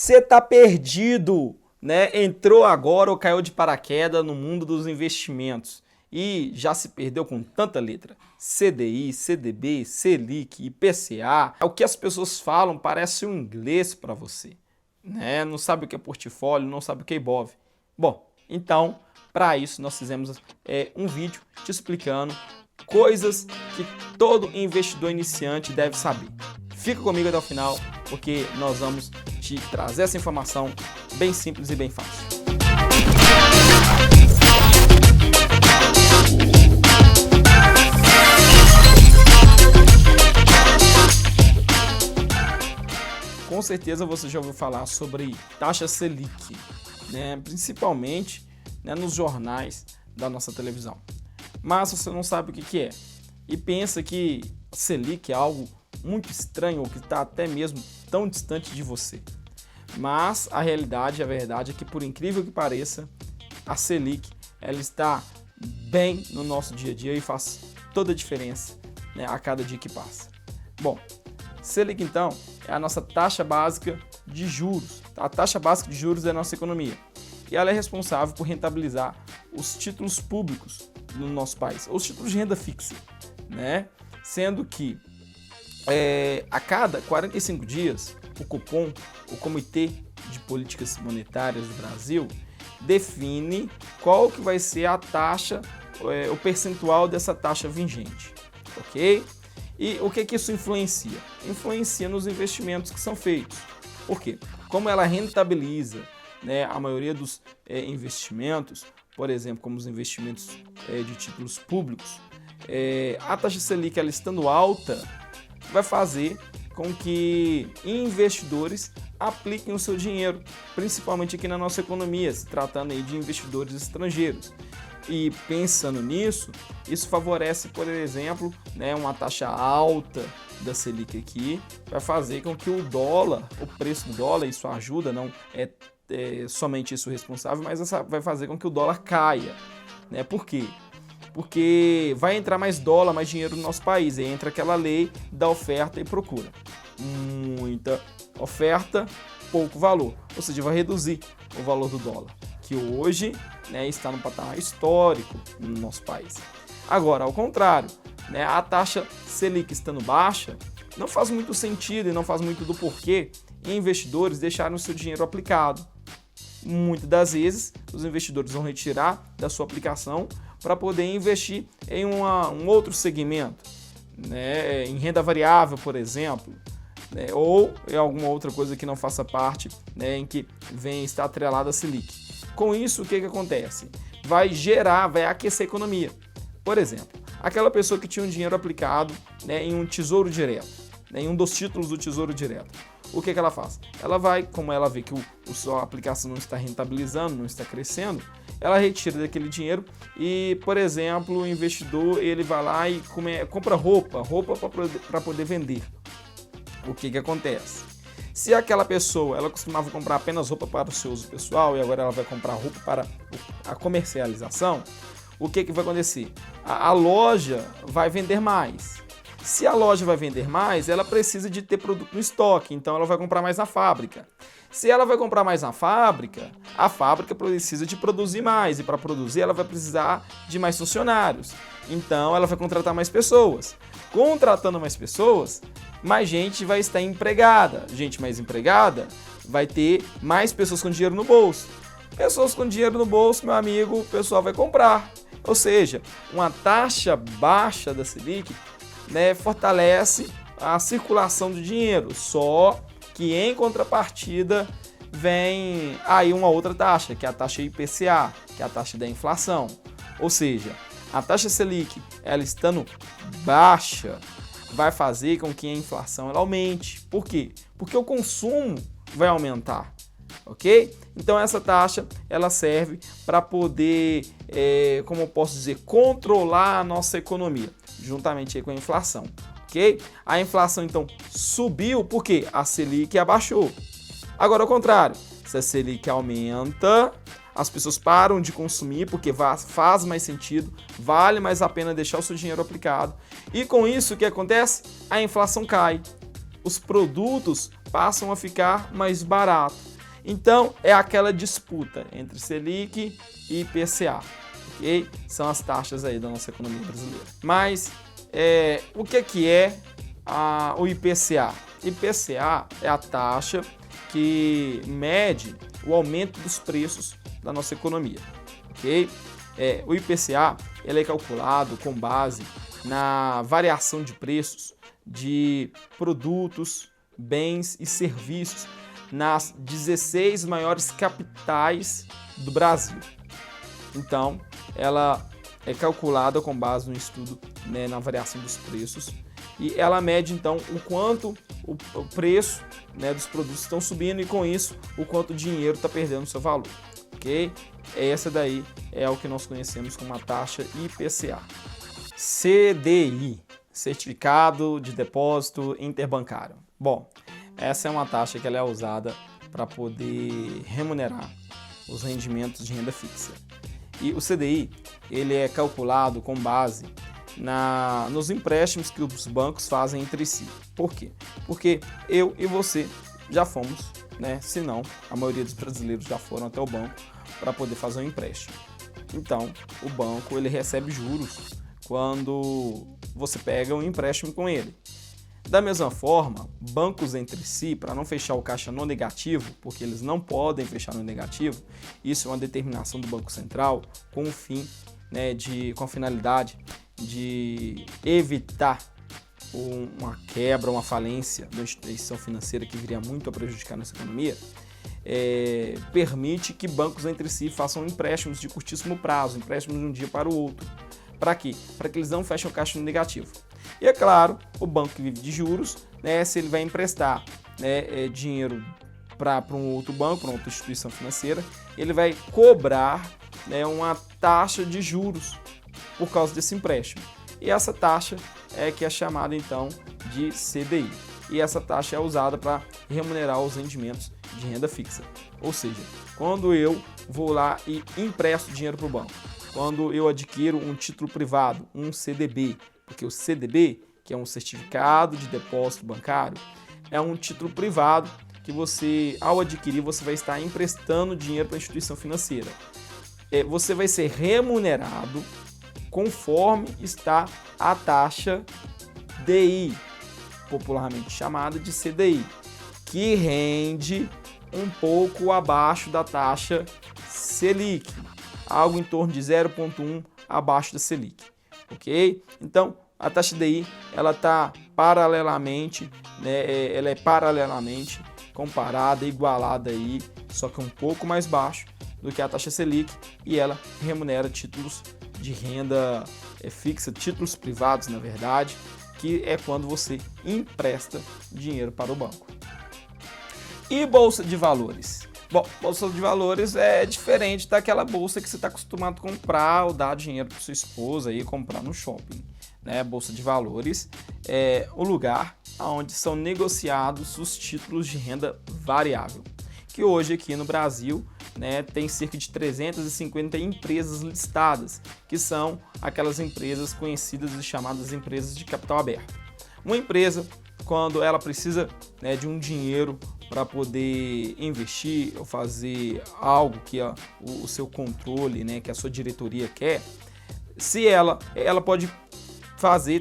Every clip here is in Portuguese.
Você tá perdido, né? Entrou agora ou caiu de paraquedas no mundo dos investimentos e já se perdeu com tanta letra. CDI, CDB, Selic, IPCA. O que as pessoas falam parece um inglês para você, né? Não sabe o que é portfólio, não sabe o que é IBOV. Bom, então, para isso nós fizemos um vídeo te explicando coisas que todo investidor iniciante deve saber. Fica comigo até o final, porque nós vamos te trazer essa informação bem simples e bem fácil. Com certeza você já ouviu falar sobre taxa Selic, né? Principalmente, né, nos jornais da nossa televisão. Mas você não sabe o que é e pensa que Selic é algo muito estranho ou que está até mesmo tão distante de você. Mas a realidade, a verdade é que, por incrível que pareça, a Selic ela está bem no nosso dia a dia e faz toda a diferença, né, a cada dia que passa. Bom, Selic então é a nossa taxa básica de juros. A taxa básica de juros é a nossa economia e ela é responsável por rentabilizar os títulos públicos no nosso país, os títulos de renda fixa, né? Sendo que a cada 45 dias, o Copom, o Comitê de Políticas Monetárias do Brasil, define qual que vai ser a taxa, o percentual dessa taxa vigente, ok? E o que isso influencia? Influencia nos investimentos que são feitos. Por quê? Como ela rentabiliza, né, a maioria dos investimentos, por exemplo, como os investimentos de títulos públicos, a taxa Selic ela estando alta, vai fazer com que investidores apliquem o seu dinheiro, principalmente aqui na nossa economia, se tratando aí de investidores estrangeiros. E pensando nisso, isso favorece, por exemplo, né, uma taxa alta da Selic aqui, vai fazer com que o dólar, o preço do dólar, isso ajuda, não é somente isso responsável, mas vai fazer com que o dólar caia, né? Por quê? Porque vai entrar mais dólar, mais dinheiro no nosso país, e entra aquela lei da oferta e procura. Muita oferta, pouco valor, ou seja, vai reduzir o valor do dólar, que hoje, né, está no patamar histórico no nosso país. Agora, ao contrário, né, a taxa Selic estando baixa, não faz muito sentido e não faz muito do porquê investidores deixarem o seu dinheiro aplicado. Muitas das vezes, os investidores vão retirar da sua aplicação para poder investir em um outro segmento, né, em renda variável, por exemplo, né, ou em alguma outra coisa que não faça parte, né, em que vem estar atrelada a Selic. Com isso, o que acontece? Vai aquecer a economia. Por exemplo, aquela pessoa que tinha um dinheiro aplicado, né, em um tesouro direto, né, em um dos títulos do tesouro direto. O que ela faz? Ela vai, como ela vê que a sua aplicação não está rentabilizando, não está crescendo, ela retira daquele dinheiro e, por exemplo, o investidor ele vai lá e compra roupa para poder vender. O que acontece? Se aquela pessoa ela costumava comprar apenas roupa para o seu uso pessoal e agora ela vai comprar roupa para a comercialização, o que vai acontecer? A loja vai vender mais. Se a loja vai vender mais, ela precisa de ter produto no estoque, então ela vai comprar mais na fábrica. Se ela vai comprar mais na fábrica, a fábrica precisa de produzir mais, e para produzir ela vai precisar de mais funcionários. Então ela vai contratar mais pessoas. Contratando mais pessoas, mais gente vai estar empregada. Gente mais empregada vai ter mais pessoas com dinheiro no bolso. Pessoas com dinheiro no bolso, meu amigo, o pessoal vai comprar. Ou seja, uma taxa baixa da Selic, né, fortalece a circulação do dinheiro, só que em contrapartida vem aí uma outra taxa, que é a taxa IPCA, que é a taxa da inflação. Ou seja, a taxa Selic, ela estando baixa, vai fazer com que a inflação ela aumente. Por quê? Porque o consumo vai aumentar, ok? Então essa taxa ela serve para poder, como eu posso dizer, controlar a nossa economia, juntamente aí com a inflação, ok? A inflação então subiu porque a Selic abaixou. Agora ao contrário, se a Selic aumenta, as pessoas param de consumir porque faz mais sentido, vale mais a pena deixar o seu dinheiro aplicado. E com isso o que acontece? A inflação cai. os produtos passam a ficar mais baratos. Então, é aquela disputa entre Selic e IPCA, ok? São as taxas aí da nossa economia brasileira. Mas, o que é o IPCA? IPCA é a taxa que mede o aumento dos preços da nossa economia, ok? O IPCA ele é calculado com base na variação de preços de produtos, bens e serviços nas 16 maiores capitais do Brasil. Então, ela é calculada com base no estudo, né, na variação dos preços, e ela mede então o quanto o preço, né, dos produtos estão subindo e com isso o quanto o dinheiro está perdendo seu valor, ok? Essa daí é o que nós conhecemos como a taxa IPCA. CDI, Certificado de Depósito Interbancário. Bom, essa é uma taxa que ela é usada para poder remunerar os rendimentos de renda fixa. E o CDI ele é calculado com base nos empréstimos que os bancos fazem entre si. Por quê? Porque eu e você já fomos, né? Se não, a maioria dos brasileiros já foram até o banco para poder fazer um empréstimo. Então, o banco ele recebe juros quando você pega um empréstimo com ele. Da mesma forma, bancos entre si, para não fechar o caixa no negativo, porque eles não podem fechar no negativo, isso é uma determinação do Banco Central com o fim, né, com a finalidade de evitar uma quebra, uma falência da instituição financeira que viria muito a prejudicar nossa economia, permite que bancos entre si façam empréstimos de curtíssimo prazo, empréstimos de um dia para o outro. Para quê? Para que eles não fechem o caixa no negativo. E é claro, o banco que vive de juros, né, se ele vai emprestar, né, dinheiro para um outro banco, para uma outra instituição financeira, ele vai cobrar, né, uma taxa de juros por causa desse empréstimo. E essa taxa é que é chamada então de CDI. E essa taxa é usada para remunerar os rendimentos de renda fixa. Ou seja, quando eu vou lá e empresto dinheiro para o banco, quando eu adquiro um título privado, um CDB, porque o CDB, que é um certificado de depósito bancário, é um título privado que você, ao adquirir, você vai estar emprestando dinheiro para a instituição financeira. Você vai ser remunerado conforme está a taxa DI, popularmente chamada de CDI, que rende um pouco abaixo da taxa Selic, algo em torno de 0,1 abaixo da Selic, ok? Então, a taxa DI, ela está paralelamente, né, ela é paralelamente comparada, igualada aí, só que um pouco mais baixo do que a taxa Selic, e ela remunera títulos de renda fixa, títulos privados, na verdade, que é quando você empresta dinheiro para o banco. E bolsa de valores? Bom, bolsa de valores é diferente daquela bolsa que você está acostumado a comprar ou dar dinheiro para sua esposa e comprar no shopping, né? Bolsa de valores é o lugar onde são negociados os títulos de renda variável, que hoje aqui no Brasil, né, tem cerca de 350 empresas listadas, que são aquelas empresas conhecidas e chamadas empresas de capital aberto. Uma empresa, quando ela precisa, né, de um dinheiro para poder investir ou fazer algo que o seu controle, né, que a sua diretoria quer, se ela pode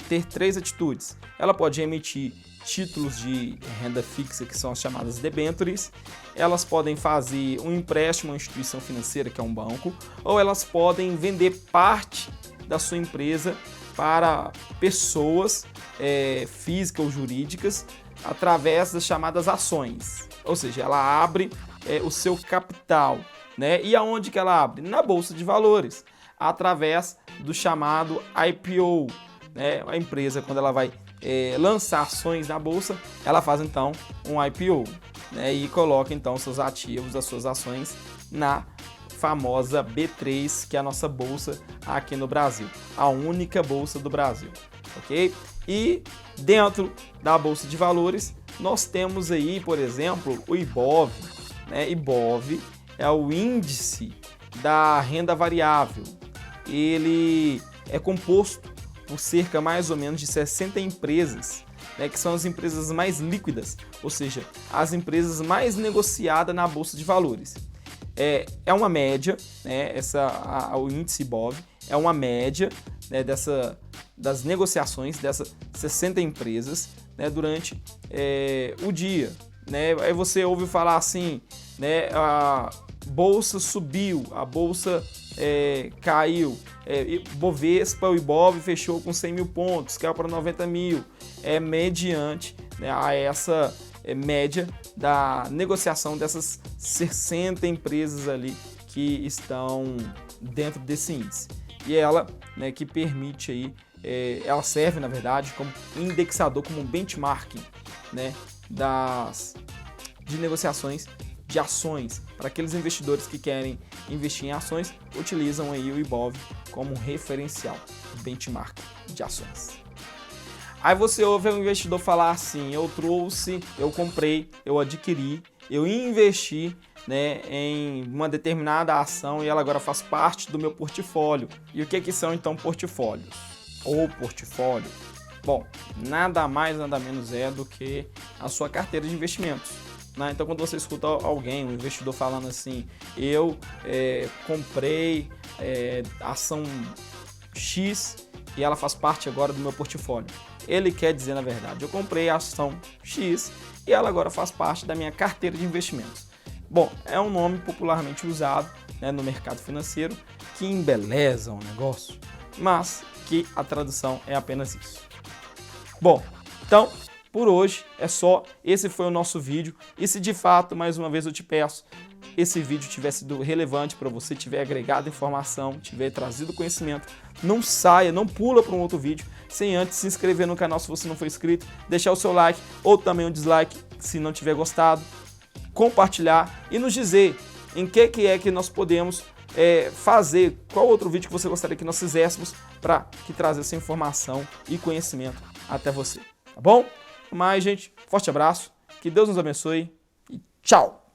ter três atitudes. Ela pode emitir títulos de renda fixa, que são as chamadas debêntures, elas podem fazer um empréstimo a uma instituição financeira, que é um banco, ou elas podem vender parte da sua empresa para pessoas físicas ou jurídicas através das chamadas ações. Ou seja, ela abre o seu capital, né? E aonde que ela abre? Na Bolsa de Valores, através do chamado IPO, né? A empresa, quando ela vai lançar ações na bolsa, ela faz então um IPO, né, e coloca então seus ativos, as suas ações na famosa B3, que é a nossa bolsa aqui no Brasil, a única bolsa do Brasil, ok? E dentro da bolsa de valores nós temos aí, por exemplo, o IBOV, né? IBOV é o índice da renda variável. Ele é composto por cerca mais ou menos de 60 empresas né, que são as empresas mais líquidas, ou seja, as empresas mais negociadas na Bolsa de Valores. É uma média, né, o índice IBOV é uma média, né, das negociações dessas 60 empresas, né, durante o dia. Né? Aí você ouve falar assim, né, a bolsa subiu, a bolsa caiu, Bovespa, o IBOV fechou com 100 mil pontos, caiu para 90 mil, mediante, né, a essa média da negociação dessas 60 empresas ali que estão dentro desse índice. E ela, né, que permite aí, ela serve na verdade como indexador, como um benchmarking, né, de negociações de ações. Para aqueles investidores que querem investir em ações, utilizam aí o IBOV como referencial, benchmark de ações. Aí você ouve um investidor falar assim, eu comprei, eu adquiri, eu investi, né, em uma determinada ação e ela agora faz parte do meu portfólio. E o que são então portfólios? Ou portfólio? Bom, nada mais, nada menos do que a sua carteira de investimentos. Né? Então, quando você escuta alguém, um investidor falando assim, eu comprei ação X e ela faz parte agora do meu portfólio. Ele quer dizer, na verdade, eu comprei a ação X e ela agora faz parte da minha carteira de investimentos. Bom, é um nome popularmente usado, né, no mercado financeiro que embeleza o negócio, mas que a tradução é apenas isso. Bom, então, por hoje é só. Esse foi o nosso vídeo. E se de fato, mais uma vez eu te peço, esse vídeo tiver sido relevante para você, tiver agregado informação, tiver trazido conhecimento, não saia, não pula para um outro vídeo sem antes se inscrever no canal se você não for inscrito, deixar o seu like ou também um dislike se não tiver gostado, compartilhar e nos dizer em que é que nós podemos fazer, qual outro vídeo que você gostaria que nós fizéssemos para que trazer essa informação e conhecimento até você, tá bom? Mas, gente, forte abraço, que Deus nos abençoe e tchau!